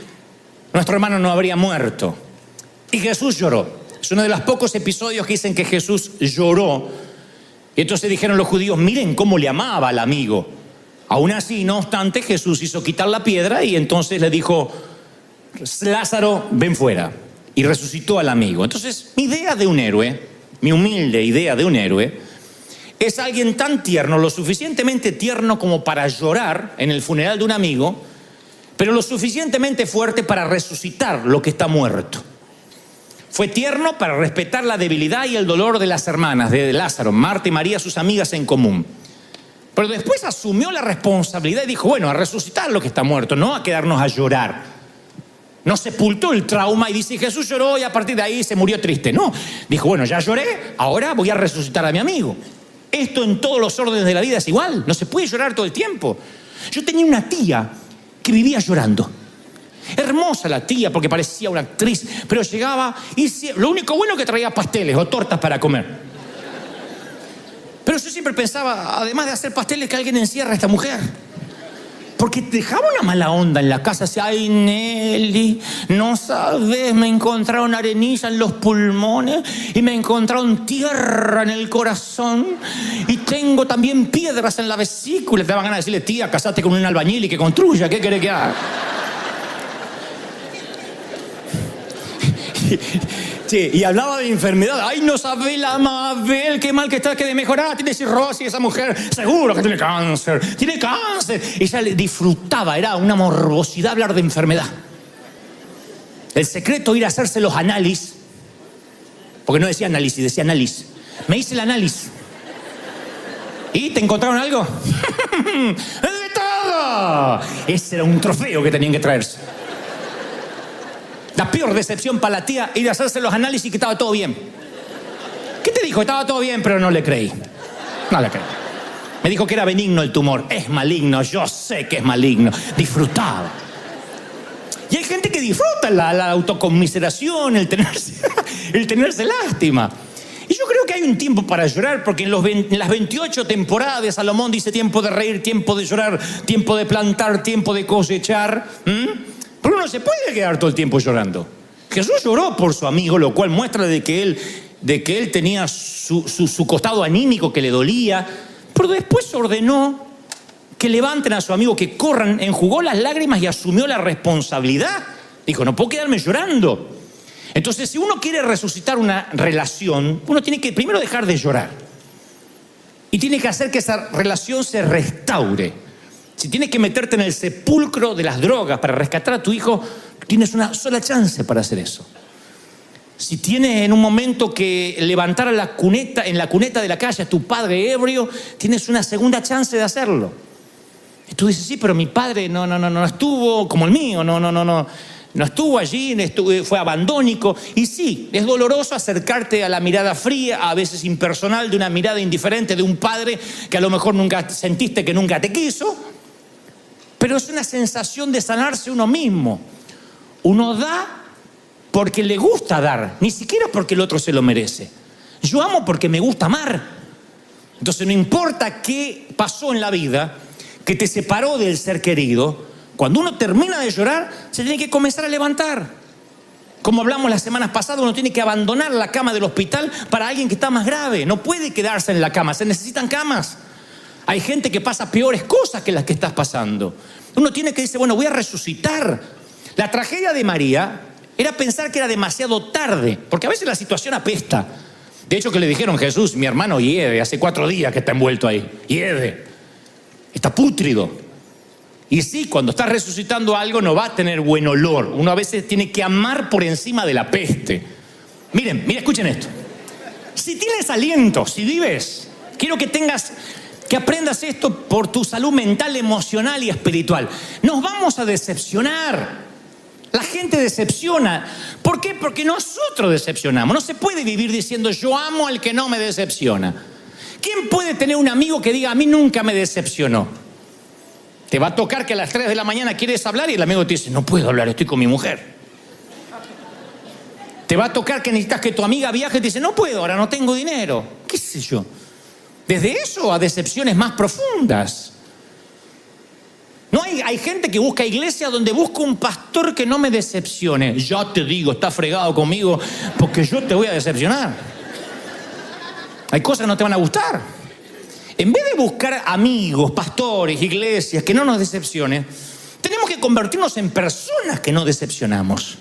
nuestro hermano no habría muerto. Y Jesús lloró. Es uno de los pocos episodios que dicen que Jesús lloró. Y entonces dijeron los judíos: miren cómo le amaba al amigo. Aún así, no obstante, Jesús hizo quitar la piedra y entonces le dijo: Lázaro, ven fuera. Y resucitó al amigo. Entonces, mi idea de un héroe, mi humilde idea de un héroe, es alguien tan tierno, lo suficientemente tierno como para llorar en el funeral de un amigo, pero lo suficientemente fuerte para resucitar lo que está muerto. Fue tierno para respetar la debilidad y el dolor de las hermanas, de Lázaro, Marta y María, sus amigas en común. Pero después asumió la responsabilidad y dijo: bueno, a resucitar lo que está muerto, no a quedarnos a llorar. No sepultó el trauma y dice: Jesús lloró y a partir de ahí se murió triste. No, dijo: bueno, ya lloré, ahora voy a resucitar a mi amigo. Esto en todos los órdenes de la vida es igual, no se puede llorar todo el tiempo. Yo tenía una tía que vivía llorando. Hermosa la tía, porque parecía una actriz, pero llegaba y lo único bueno que traía pasteles o tortas para comer. Pero yo siempre pensaba, además de hacer pasteles, que alguien encierra a esta mujer. Porque dejaba una mala onda en la casa. Decía: ay, Nelly, no sabes, me encontraron arenilla en los pulmones y me encontraron tierra en el corazón y tengo también piedras en la vesícula. Te daban ganas de decirle: tía, casate con un albañil y que construya, ¿qué querés que haga? Sí, y hablaba de enfermedad. Ay, no sabe la Mabel, qué mal que está, que de mejorar. Tiene cirrosis esa mujer, seguro que tiene cáncer. Tiene cáncer. Ella le disfrutaba, era una morbosidad hablar de enfermedad. El secreto, ir a hacerse los análisis. Porque no decía análisis, decía análisis. Me hice el análisis. ¿Y te encontraron algo? ¡De todo! Ese era un trofeo que tenían que traerse. La peor decepción para la tía, ir a hacerse los análisis y que estaba todo bien. ¿Qué te dijo? Estaba todo bien, pero no le creí. No le creí. Me dijo que era benigno el tumor. Es maligno, yo sé que es maligno. Disfrutaba. Y hay gente que disfruta la autoconmiseración, el tenerse lástima. Y yo creo que hay un tiempo para llorar, porque en las 28 temporadas de Salomón dice: tiempo de reír, tiempo de llorar, tiempo de plantar, tiempo de cosechar. Pero uno se puede quedar todo el tiempo llorando. Jesús lloró por su amigo, lo cual muestra de que él tenía su costado anímico que le dolía, pero después ordenó que levanten a su amigo, que corran, enjugó las lágrimas y asumió la responsabilidad. Dijo: no puedo quedarme llorando. Entonces, si uno quiere resucitar una relación, uno tiene que primero dejar de llorar y tiene que hacer que esa relación se restaure. Si tienes que meterte en el sepulcro de las drogas para rescatar a tu hijo, tienes una sola chance para hacer eso. Si tienes en un momento que levantar en la cuneta de la calle a tu padre ebrio, tienes una segunda chance de hacerlo. Y tú dices: sí, pero mi padre no estuvo como el mío, no estuvo allí, fue abandónico. Y sí, es doloroso acercarte a la mirada fría, a veces impersonal, de una mirada indiferente de un padre que a lo mejor nunca sentiste que nunca te quiso. Pero es una sensación de sanarse uno mismo. Uno da porque le gusta dar, ni siquiera porque el otro se lo merece. Yo amo porque me gusta amar. Entonces no importa qué pasó en la vida que te separó del ser querido, cuando uno termina de llorar, se tiene que comenzar a levantar. Como hablamos las semanas pasadas, uno tiene que abandonar la cama del hospital para alguien que está más grave. No puede quedarse en la cama, se necesitan camas. Hay gente que pasa peores cosas que las que estás pasando. Uno tiene que decir: bueno, voy a resucitar. La tragedia de María era pensar que era demasiado tarde, porque a veces la situación apesta. De hecho, que le dijeron: Jesús, mi hermano hiede, hace 4 días que está envuelto ahí. Hiede. Está pútrido. Y sí, cuando estás resucitando algo no va a tener buen olor. Uno a veces tiene que amar por encima de la peste. Miren, escuchen esto. Si tienes aliento, si vives, quiero que aprendas esto por tu salud mental, emocional y espiritual. Nos vamos a decepcionar. La gente decepciona. ¿Por qué? Porque nosotros decepcionamos. No se puede vivir diciendo yo amo al que no me decepciona. ¿Quién puede tener un amigo que diga a mí nunca me decepcionó? Te va a tocar que a las 3 de la mañana quieres hablar y el amigo te dice no puedo hablar, estoy con mi mujer. Te va a tocar que necesitas que tu amiga viaje y te dice no puedo, ahora no tengo dinero. ¿Qué sé yo? Desde eso a decepciones más profundas. No hay gente que busca iglesia donde busca un pastor que no me decepcione. Ya te digo, está fregado conmigo porque yo te voy a decepcionar. Hay cosas que no te van a gustar. En vez de buscar amigos, pastores, iglesias que no nos decepcionen, tenemos que convertirnos en personas que no decepcionamos.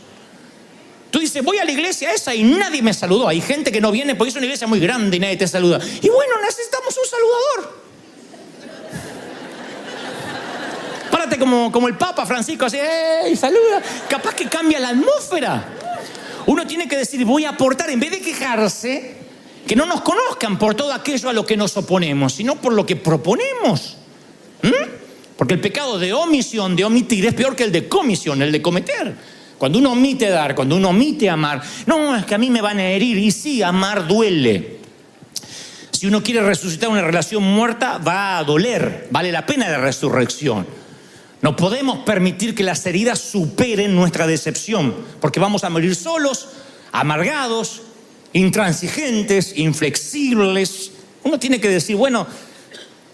Tú dices, voy a la iglesia esa y nadie me saludó. Hay gente que no viene porque es una iglesia muy grande y nadie te saluda. Y bueno, necesitamos un saludador. Párate como el Papa Francisco, así, ¡ey! Saluda. Capaz que cambia la atmósfera. Uno tiene que decir, voy a aportar, en vez de quejarse, que no nos conozcan por todo aquello a lo que nos oponemos, sino por lo que proponemos. Porque el pecado de omisión, de omitir, es peor que el de comisión, el de cometer. Cuando uno omite dar, cuando uno omite amar, no, es que a mí me van a herir. Y sí, amar duele. Si uno quiere resucitar una relación muerta, va a doler. Vale la pena la resurrección. No podemos permitir que las heridas superen nuestra decepción, porque vamos a morir solos, amargados, intransigentes, inflexibles. Uno tiene que decir, bueno,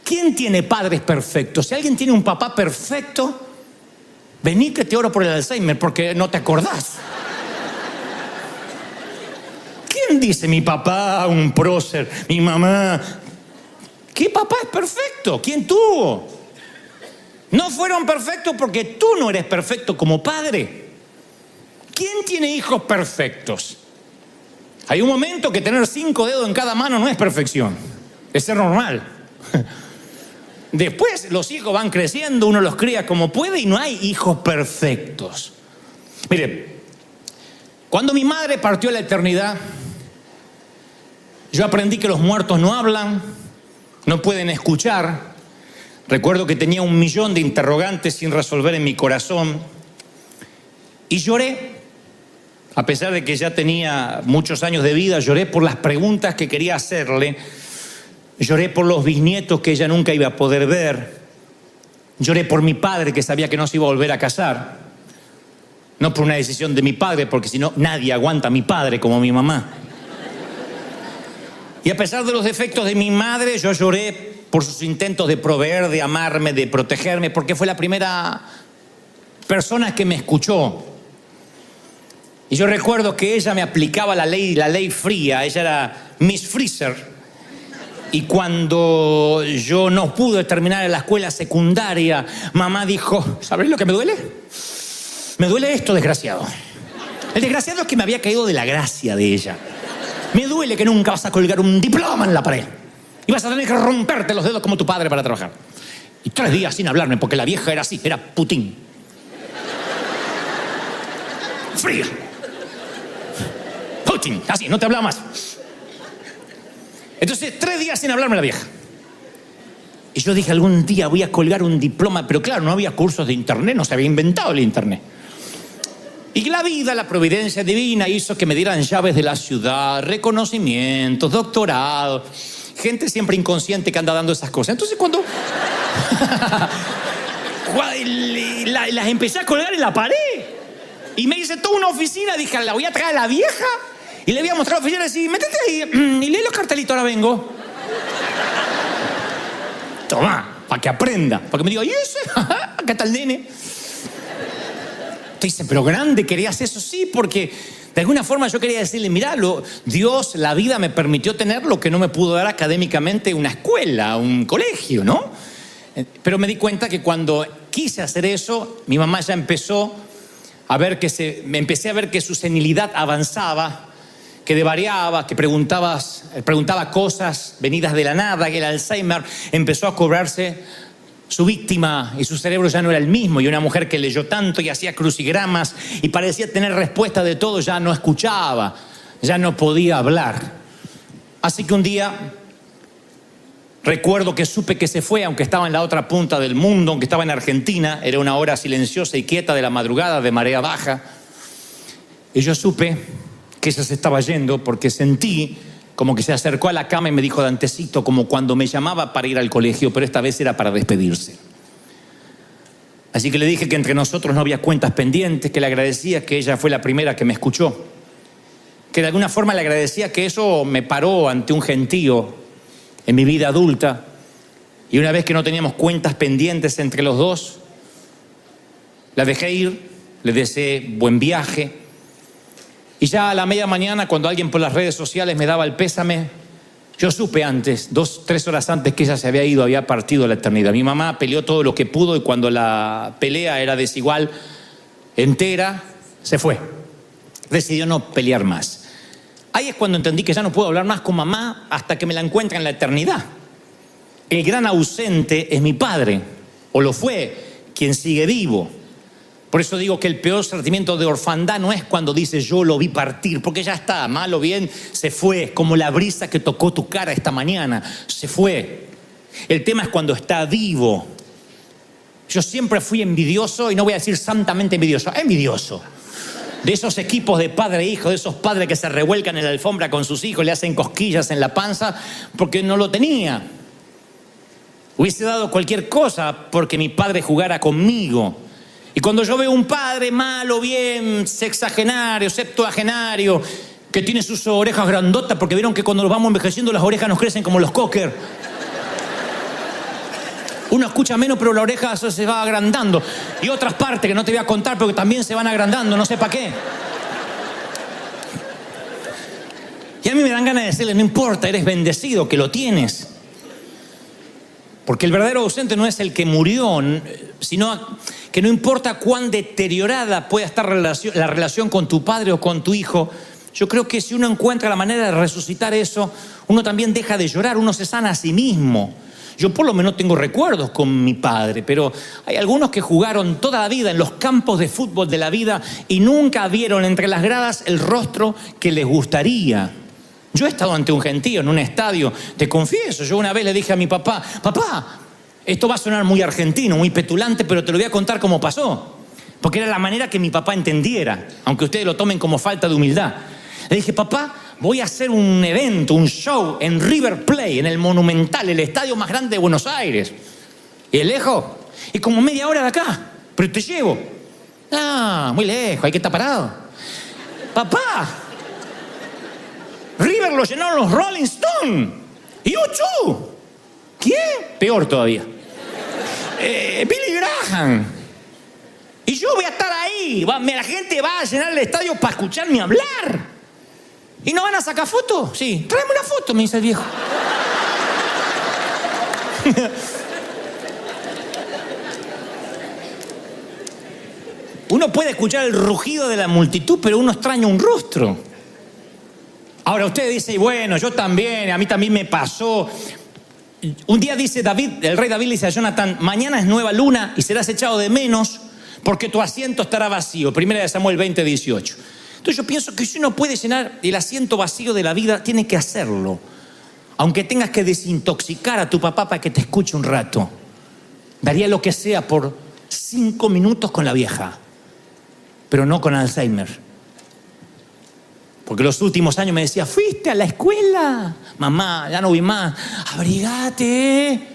¿quién tiene padres perfectos? Si alguien tiene un papá perfecto, vení que te oro por el Alzheimer porque no te acordás. ¿Quién dice mi papá, un prócer, mi mamá? ¿Qué papá es perfecto? ¿Quién tuvo? No fueron perfectos porque tú no eres perfecto como padre. ¿Quién tiene hijos perfectos? Hay un momento que tener 5 dedos en cada mano no es perfección, es ser normal. Después los hijos van creciendo, uno los cría como puede y no hay hijos perfectos. Mire, cuando mi madre partió a la eternidad, yo aprendí que los muertos no hablan, no pueden escuchar. Recuerdo que tenía 1.000.000 de interrogantes sin resolver en mi corazón y lloré. A pesar de que ya tenía muchos años de vida, lloré por las preguntas que quería hacerle. Lloré por los bisnietos que ella nunca iba a poder ver. Lloré por mi padre que sabía que no se iba a volver a casar. No por una decisión de mi padre, porque si no, nadie aguanta a mi padre como mi mamá. Y a pesar de los defectos de mi madre, yo lloré por sus intentos de proveer, de amarme, de protegerme, porque fue la primera persona que me escuchó. Y yo recuerdo que ella me aplicaba la ley fría. Ella era Miss Freezer. Y cuando yo no pude terminar en la escuela secundaria, mamá dijo, ¿sabes lo que me duele? Me duele esto, desgraciado. El desgraciado es que me había caído de la gracia de ella. Me duele que nunca vas a colgar un diploma en la pared. Y vas a tener que romperte los dedos como tu padre para trabajar. Y 3 días sin hablarme, porque la vieja era así, era Putin. Fría. Putin, así, no te hablaba más. Entonces, 3 días sin hablarme la vieja. Y yo dije, algún día voy a colgar un diploma. Pero claro, no había cursos de internet, no se había inventado el internet. Y la vida, la providencia divina hizo que me dieran llaves de la ciudad, reconocimientos, doctorados. Gente siempre inconsciente que anda dando esas cosas. Entonces cuando las empecé a colgar en la pared y me hice toda una oficina, dije, la voy a traer a la vieja y le voy a mostrar a la oficina y decir, métete ahí y lee los cartelitos, ahora vengo. Toma, para que aprenda, para que me diga, ¿y ese? ¿Qué tal, nene? Te dice, pero grande, ¿querías eso? Sí, porque de alguna forma yo quería decirle, mirá, Dios, la vida me permitió tener lo que no me pudo dar académicamente una escuela, un colegio, ¿no? Pero me di cuenta que cuando quise hacer eso, mi mamá ya empezó a ver me empecé a ver que su senilidad avanzaba, que devariaba, que preguntaba cosas venidas de la nada, que el Alzheimer empezó a cobrarse su víctima y su cerebro ya no era el mismo, y una mujer que leyó tanto y hacía crucigramas y parecía tener respuesta de todo, ya no escuchaba, ya no podía hablar. Así que un día recuerdo que supe que se fue, aunque estaba en la otra punta del mundo, aunque estaba en Argentina, era una hora silenciosa y quieta de la madrugada, de marea baja, y yo supe que ella se estaba yendo porque sentí como que se acercó a la cama y me dijo Dantecito, como cuando me llamaba para ir al colegio, pero esta vez era para despedirse. Así que le dije que entre nosotros no había cuentas pendientes, que le agradecía que ella fue la primera que me escuchó, que de alguna forma le agradecía que eso me paró ante un gentío en mi vida adulta, y una vez que no teníamos cuentas pendientes entre los dos, la dejé ir, le deseé buen viaje. Y ya a la media mañana, cuando alguien por las redes sociales me daba el pésame, yo supe antes, 2-3 horas antes, que ella se había ido, había partido a la eternidad. Mi mamá peleó todo lo que pudo y cuando la pelea era desigual, entera, se fue. Decidió no pelear más. Ahí es cuando entendí que ya no puedo hablar más con mamá hasta que me la encuentre en la eternidad. El gran ausente es mi padre, o lo fue, quien sigue vivo. Por eso digo que el peor sentimiento de orfandad no es cuando dices yo lo vi partir, porque ya está, mal o bien, se fue, como la brisa que tocó tu cara esta mañana, se fue. El tema es cuando está vivo. Yo siempre fui envidioso, y no voy a decir santamente envidioso. De esos equipos de padre e hijo, de esos padres que se revuelcan en la alfombra con sus hijos, le hacen cosquillas en la panza porque no lo tenía. Hubiese dado cualquier cosa porque mi padre jugara conmigo. Y cuando yo veo un padre mal o bien sexagenario, septuagenario, que tiene sus orejas grandotas, porque vieron que cuando nos vamos envejeciendo las orejas nos crecen como los cocker. Uno escucha menos, pero la oreja se va agrandando. Y otras partes que no te voy a contar, porque también se van agrandando, no sé para qué. Y a mí me dan ganas de decirle, no importa, eres bendecido, que lo tienes. Porque el verdadero ausente no es el que murió, sino que no importa cuán deteriorada pueda estar la relación con tu padre o con tu hijo, yo creo que si uno encuentra la manera de resucitar eso, uno también deja de llorar, uno se sana a sí mismo. Yo por lo menos tengo recuerdos con mi padre, pero hay algunos que jugaron toda la vida en los campos de fútbol de la vida y nunca vieron entre las gradas el rostro que les gustaría. Yo he estado ante un gentío en un estadio, te confieso, yo una vez le dije a mi papá, papá, esto va a sonar muy argentino, muy petulante, pero te lo voy a contar cómo pasó, porque era la manera que mi papá entendiera, aunque ustedes lo tomen como falta de humildad. Le dije, papá, voy a hacer un evento, un show en River Plate, en el Monumental, el estadio más grande de Buenos Aires. ¿Y es lejos? Y como media hora de acá, pero te llevo. Ah, muy lejos, hay que estar parado. Papá, River lo llenaron los Rolling Stones. ¿Y U2? ¿Quién? Peor todavía. Billy Graham. Y yo voy a estar ahí. La gente va a llenar el estadio para escucharme hablar. ¿Y no van a sacar fotos? Sí. Tráeme una foto, me dice el viejo. Uno puede escuchar el rugido de la multitud, pero uno extraña un rostro. Ahora usted dice, bueno, yo también, a mí también me pasó. Un día dice David, el rey David le dice a Jonathan, mañana es nueva luna y serás echado de menos porque tu asiento estará vacío. Primera de Samuel 20:18. Entonces yo pienso que si uno puede llenar el asiento vacío de la vida, tiene que hacerlo. Aunque tengas que desintoxicar a tu papá para que te escuche un rato. Daría lo que sea por 5 minutos con la vieja, pero no con Alzheimer. Porque los últimos años me decía, ¿fuiste a la escuela? Mamá, ya no vi más. Abrigate.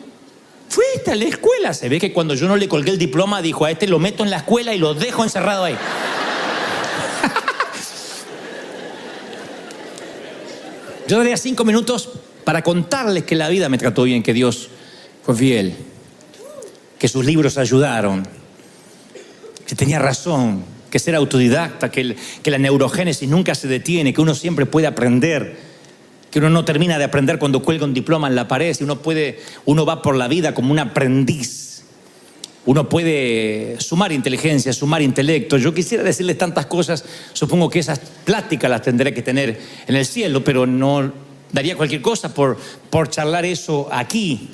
¿Fuiste a la escuela? Se ve que cuando yo no le colgué el diploma, dijo, a este lo meto en la escuela y lo dejo encerrado ahí. Yo daría 5 minutos para contarles que la vida me trató bien, que Dios fue fiel, que sus libros ayudaron, que tenía razón, que ser autodidacta, que la neurogénesis nunca se detiene, que uno siempre puede aprender, que uno no termina de aprender cuando cuelga un diploma en la pared, y uno va por la vida como un aprendiz. Uno puede sumar inteligencia, sumar intelecto. Yo quisiera decirles tantas cosas, supongo que esas pláticas las tendré que tener en el cielo, pero no daría cualquier cosa por charlar eso aquí.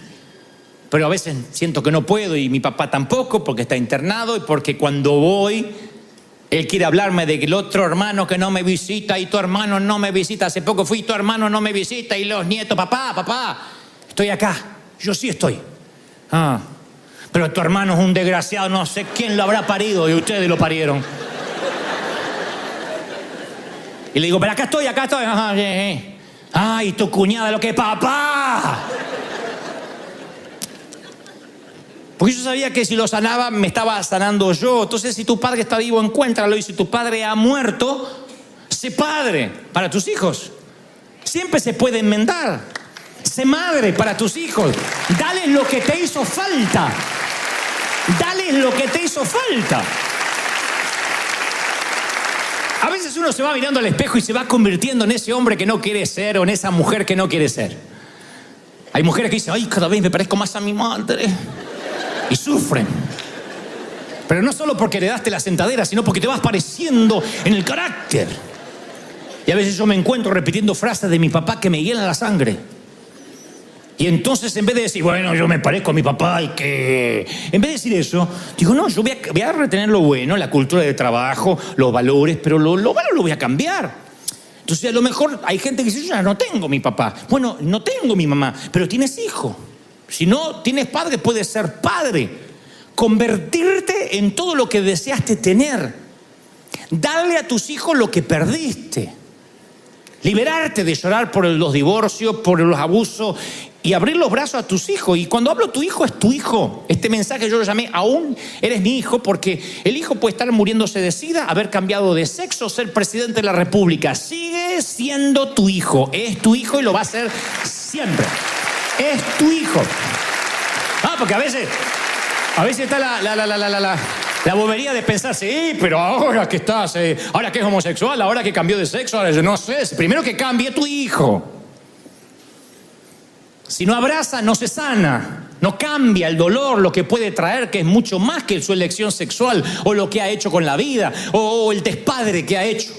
pero a veces siento que no puedo y mi papá tampoco porque está internado y porque cuando voy, él quiere hablarme de que el otro hermano que no me visita y tu hermano no me visita. Hace poco fui, tu hermano no me visita y los nietos, papá, estoy acá, yo sí estoy. Pero tu hermano es un desgraciado, no sé quién lo habrá parido y ustedes lo parieron. Y le digo, pero acá estoy. Ay, tu cuñada, lo que es papá. Porque yo sabía que si lo sanaba, me estaba sanando yo. Entonces, si tu padre está vivo, encuéntralo. Y si tu padre ha muerto, sé padre para tus hijos. Siempre se puede enmendar. Sé madre para tus hijos. Dales lo que te hizo falta. Dales lo que te hizo falta. A veces uno se va mirando al espejo y se va convirtiendo en ese hombre que no quiere ser o en esa mujer que no quiere ser. Hay mujeres que dicen, ay, cada vez me parezco más a mi madre. Y sufren. Pero no solo porque heredaste la sentadera, sino porque te vas pareciendo en el carácter. Y a veces yo me encuentro repitiendo frases de mi papá que me hielan la sangre. Y entonces en vez de decir, bueno, yo me parezco a mi papá y que... En vez de decir eso, digo, no, yo voy a retener lo bueno, la cultura de trabajo, los valores, pero lo malo lo voy a cambiar. Entonces a lo mejor hay gente que dice, yo ya no tengo mi papá. Bueno, no tengo mi mamá, pero tienes hijo. Si no tienes padre, puedes ser padre. Convertirte en todo lo que deseaste tener. Darle a tus hijos lo que perdiste. Liberarte de llorar por los divorcios, por los abusos y abrir los brazos a tus hijos. Y cuando hablo tu hijo, es tu hijo. Este mensaje yo lo llamé aún eres mi hijo, porque el hijo puede estar muriéndose de sida, haber cambiado de sexo, ser presidente de la república. Sigue siendo tu hijo. Es tu hijo y lo va a ser siempre. Es tu hijo. Porque a veces está la bobería de pensar, sí, pero ahora que estás, ahora que es homosexual, ahora que cambió de sexo, ahora yo no sé, primero que cambie tu hijo. Si no abraza, no se sana, no cambia el dolor, lo que puede traer, que es mucho más que su elección sexual, o lo que ha hecho con la vida, o el despadre que ha hecho.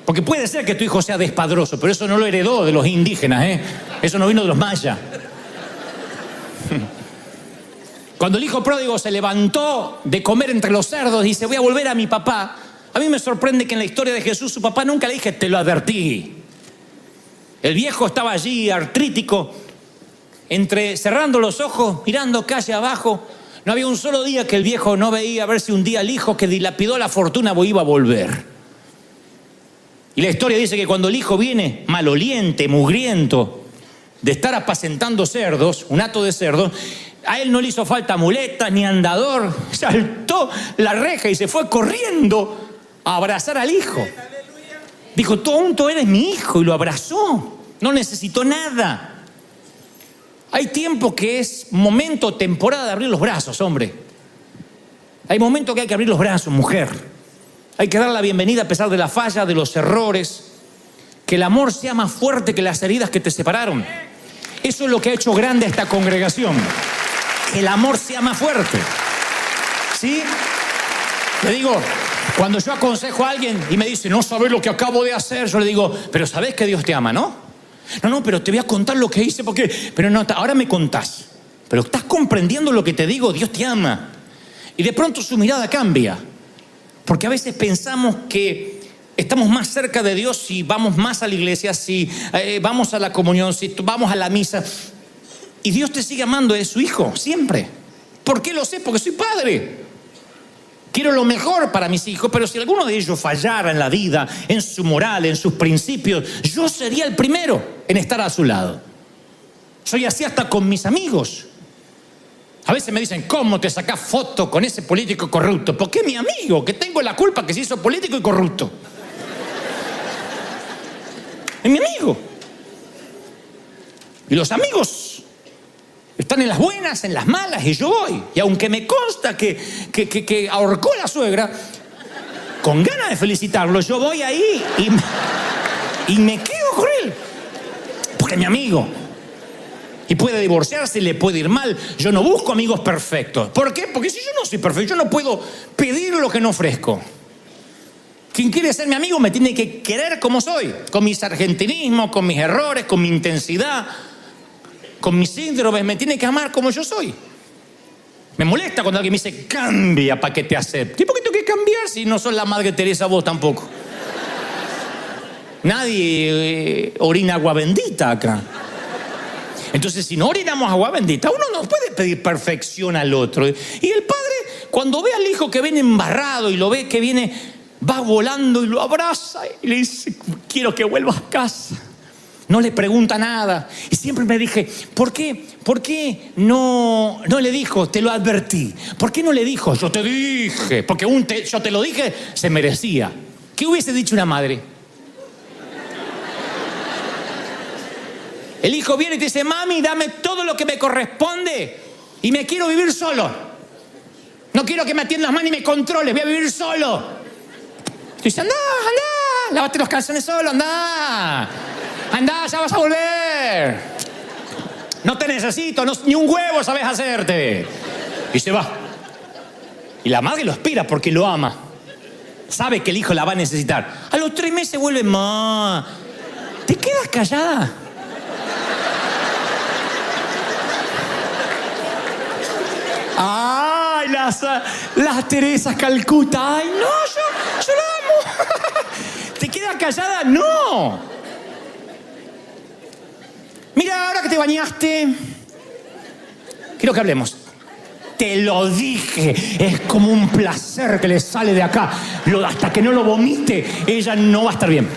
Porque puede ser que tu hijo sea despadroso, pero eso no lo heredó de los indígenas, eso no vino de los mayas. Cuando el hijo pródigo se levantó de comer entre los cerdos y dice, voy a volver a mi papá, a mí me sorprende que en la historia de Jesús su papá nunca le dije, te lo advertí. El viejo estaba allí, artrítico, cerrando los ojos, mirando calle abajo. No había un solo día que el viejo no veía a ver si un día el hijo que dilapidó la fortuna iba a volver. Y la historia dice que cuando el hijo viene maloliente, mugriento, de estar apacentando cerdos, un hato de cerdos, a él no le hizo falta muletas ni andador, saltó la reja y se fue corriendo a abrazar al hijo. Dijo, tonto, eres mi hijo, y lo abrazó. No necesitó nada. Hay tiempo que es momento, temporada de abrir los brazos, hombre. Hay momentos que hay que abrir los brazos, mujer. Hay que dar la bienvenida a pesar de la falla, de los errores. Que el amor sea más fuerte que las heridas que te separaron. Eso es lo que ha hecho grande a esta congregación. Que el amor sea más fuerte. ¿Sí? Le digo, cuando yo aconsejo a alguien y me dice, no sabes lo que acabo de hacer, yo le digo, pero sabes que Dios te ama, ¿no? No, pero te voy a contar lo que hice porque... Pero no, ahora me contás. Pero estás comprendiendo lo que te digo, Dios te ama. Y de pronto su mirada cambia. Porque a veces pensamos que estamos más cerca de Dios si vamos más a la iglesia, si vamos a la comunión, si vamos a la misa. Y Dios te sigue amando, es su hijo, siempre. ¿Por qué lo sé? Porque soy padre. Quiero lo mejor para mis hijos, pero si alguno de ellos fallara en la vida, en su moral, en sus principios, yo sería el primero en estar a su lado. Soy así hasta con mis amigos. A veces me dicen, ¿cómo te sacás foto con ese político corrupto? Porque es mi amigo, que tengo la culpa que se hizo político y corrupto. Es mi amigo. Y los amigos están en las buenas, en las malas, y yo voy. Y aunque me consta que ahorcó a la suegra, con ganas de felicitarlo, yo voy ahí y me quedo con él. Porque es mi amigo. Y puede divorciarse, le puede ir mal. Yo no busco amigos perfectos. ¿Por qué? Porque si yo no soy perfecto, yo no puedo pedir lo que no ofrezco. Quien quiere ser mi amigo me tiene que querer como soy. Con mis argentinismos, con mis errores, con mi intensidad. con mis síndromes, me tiene que amar como yo soy. Me molesta cuando alguien me dice, cambia para que te acepte. ¿Y por qué tengo que cambiar si no sos la Madre Teresa vos tampoco? Nadie orina agua bendita acá. Entonces, si no orinamos agua bendita, uno no puede pedir perfección al otro. Y el padre, cuando ve al hijo que viene embarrado y lo ve que viene, va volando y lo abraza y le dice, quiero que vuelvas a casa. No le pregunta nada. Y siempre me dije, ¿por qué no le dijo, te lo advertí? ¿Por qué no le dijo, yo te dije? Porque yo te lo dije, se merecía. ¿Qué hubiese dicho una madre? El hijo viene y te dice, mami, dame todo lo que me corresponde y me quiero vivir solo. No quiero que me atiendas más ni me controles, voy a vivir solo. Y dice, anda, lávate los calzones solo, anda, ya vas a volver. No te necesito, ni un huevo sabes hacerte. Y se va. Y la madre lo espera porque lo ama. Sabe que el hijo la va a necesitar. A los 3 meses vuelve, ma, ¿te quedas callada? ¡Ay, las Teresas Calcuta! ¡Ay, no, yo la amo! ¿Te quedas callada? ¡No! Mira, ahora que te bañaste, quiero que hablemos. Te lo dije, es como un placer que le sale de acá. Hasta que no lo vomite, ella no va a estar bien.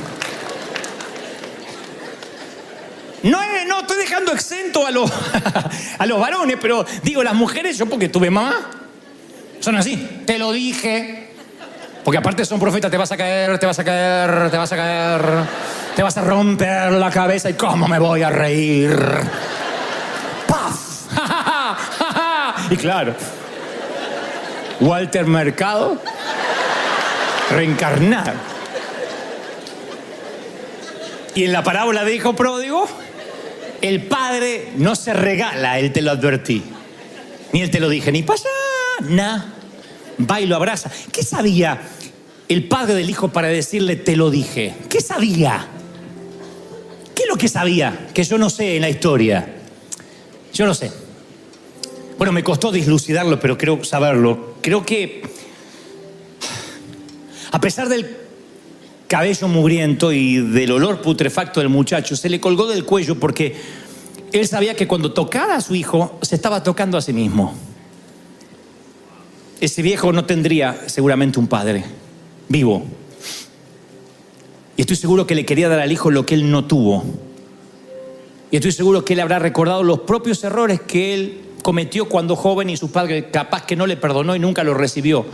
No estoy dejando exento a los varones, pero digo, las mujeres, yo porque tuve mamá, son así. Te lo dije. Porque aparte son profetas, te vas a caer, te vas a romper la cabeza y cómo me voy a reír. ¡Paf! Y claro, Walter Mercado, reencarnar. Y en la parábola de hijo pródigo, el padre no se regala, él te lo advertí. Ni él te lo dije, ni pasa nada. Va y lo abraza. ¿Qué sabía el padre del hijo para decirle te lo dije? ¿Qué sabía? ¿Qué es lo que sabía? Que yo no sé en la historia. Yo no sé. Bueno, me costó dislucidarlo, pero creo saberlo. Creo que, a pesar del cabello mugriento y del olor putrefacto del muchacho, se le colgó del cuello porque él sabía que cuando tocara a su hijo, se estaba tocando a sí mismo. Ese viejo no tendría seguramente un padre vivo. Y estoy seguro que le quería dar al hijo lo que él no tuvo. Y estoy seguro que él habrá recordado los propios errores que él cometió cuando joven y su padre capaz que no le perdonó y nunca lo recibió.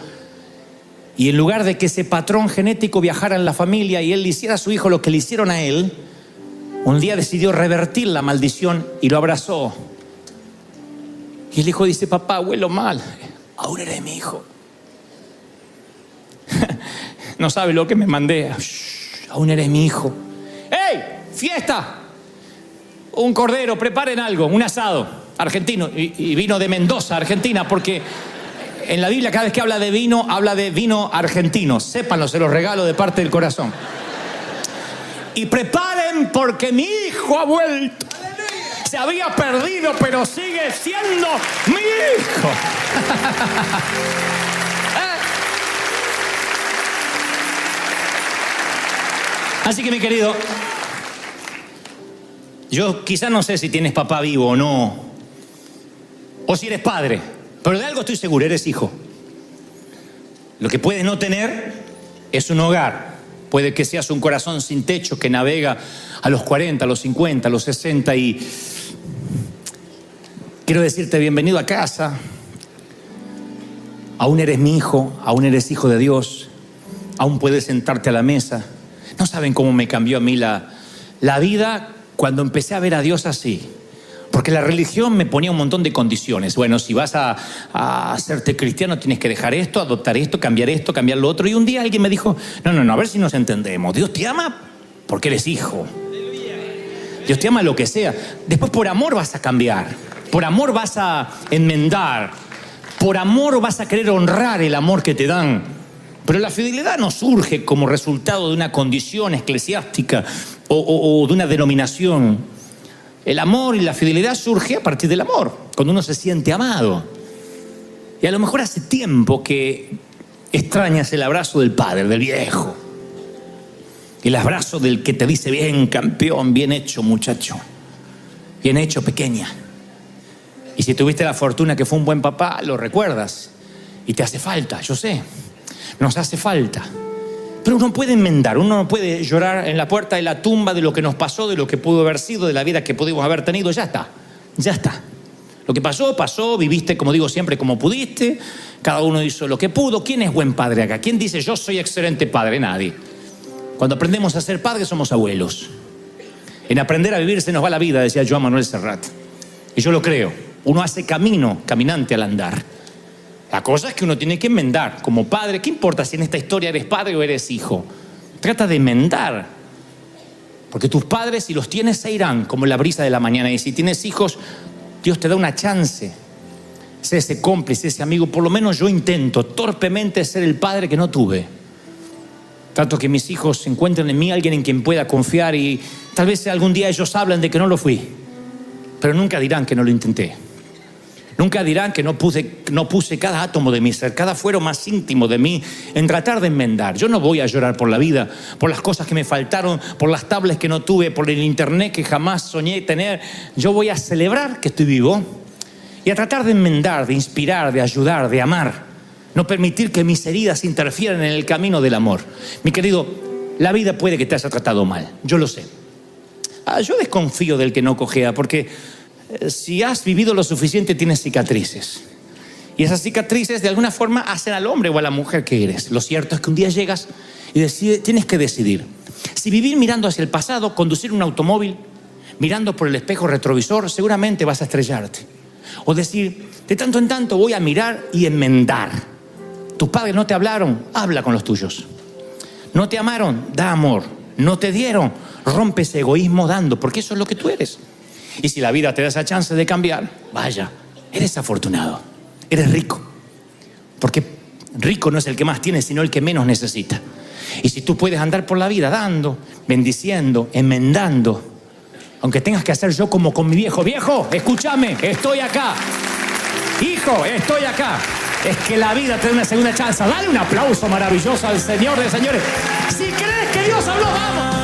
Y en lugar de que ese patrón genético viajara en la familia y él le hiciera a su hijo lo que le hicieron a él, un día decidió revertir la maldición y lo abrazó. Y el hijo dice, papá, huelo mal. Aún eres mi hijo. No sabe lo que me mandé. Aún eres mi hijo. ¡Ey! ¡Fiesta! Un cordero, preparen algo, un asado argentino. Y vino de Mendoza, Argentina, porque en la Biblia cada vez que habla de vino argentino. Sépanlo, se los regalo de parte del corazón. Y preparen porque mi hijo ha vuelto. Se había perdido, pero sigue siendo mi hijo. Así que, mi querido, yo quizás no sé si tienes papá vivo o no, o si eres padre, pero de algo estoy seguro, eres hijo. Lo que puedes no tener es un hogar. Puede que seas un corazón sin techo que navega a los 40, a los 50, a los 60 y quiero decirte bienvenido a casa. Aún eres mi hijo, aún eres hijo de Dios, aún puedes sentarte a la mesa. No saben cómo me cambió a mí la vida cuando empecé a ver a Dios así. Porque la religión me ponía un montón de condiciones. Bueno, si vas a hacerte cristiano tienes que dejar esto, adoptar esto, cambiar lo otro. Y un día alguien me dijo, no, a ver si nos entendemos. Dios te ama porque eres hijo. Dios te ama lo que sea. Después por amor vas a cambiar. Por amor vas a enmendar. Por amor vas a querer honrar el amor que te dan. Pero la fidelidad no surge como resultado de una condición eclesiástica o de una denominación. El amor y la fidelidad surge a partir del amor, cuando uno se siente amado. Y a lo mejor hace tiempo que extrañas el abrazo del padre, del viejo. El abrazo del que te dice: bien, campeón, bien hecho, muchacho. Bien hecho, pequeña. Y si tuviste la fortuna que fue un buen papá, lo recuerdas. Y te hace falta, yo sé. Nos hace falta. Pero uno puede enmendar, uno no puede llorar en la puerta de la tumba de lo que nos pasó, de lo que pudo haber sido, de la vida que pudimos haber tenido. Ya está, ya está. Lo que pasó, pasó, viviste, como digo siempre, como pudiste. Cada uno hizo lo que pudo. ¿Quién es buen padre acá? ¿Quién dice yo soy excelente padre? Nadie. Cuando aprendemos a ser padres somos abuelos. En aprender a vivir se nos va la vida, decía Joan Manuel Serrat. Y yo lo creo. Uno hace camino, caminante al andar. La cosa es que uno tiene que enmendar. Como padre, ¿qué importa si en esta historia eres padre o eres hijo? Trata de enmendar. Porque tus padres, si los tienes, se irán como la brisa de la mañana. Y si tienes hijos, Dios te da una chance. Sé ese cómplice, ese amigo. Por lo menos yo intento torpemente ser el padre que no tuve. Trato que mis hijos encuentren en mí alguien en quien pueda confiar. Y tal vez algún día ellos hablan de que no lo fui. Pero nunca dirán que no lo intenté. Nunca dirán que no puse cada átomo de mi ser, cada fuero más íntimo de mí en tratar de enmendar. Yo no voy a llorar por la vida, por las cosas que me faltaron, por las tablets que no tuve, por el internet que jamás soñé tener. Yo voy a celebrar que estoy vivo y a tratar de enmendar, de inspirar, de ayudar, de amar. No permitir que mis heridas interfieran en el camino del amor. Mi querido, la vida puede que te haya tratado mal, yo lo sé. Yo desconfío del que no cojea, porque si has vivido lo suficiente, tienes cicatrices. Y esas cicatrices de alguna forma hacen al hombre o a la mujer que eres. Lo cierto es que un día llegas y tienes que decidir. Si vivir mirando hacia el pasado, conducir un automóvil, mirando por el espejo retrovisor, seguramente vas a estrellarte. O decir, de tanto en tanto voy a mirar y enmendar. Tus padres no te hablaron, habla con los tuyos. No te amaron, da amor. No te dieron, rompe ese egoísmo dando, porque eso es lo que tú eres. Y si la vida te da esa chance de cambiar, vaya, eres afortunado, eres rico. Porque rico no es el que más tiene, sino el que menos necesita. Y si tú puedes andar por la vida dando, bendiciendo, enmendando, aunque tengas que hacer yo como con mi viejo. Viejo, escúchame, estoy acá. Hijo, estoy acá. Es que la vida te da una segunda chance. Dale un aplauso maravilloso al Señor de señores. Si crees que Dios habló, vamos.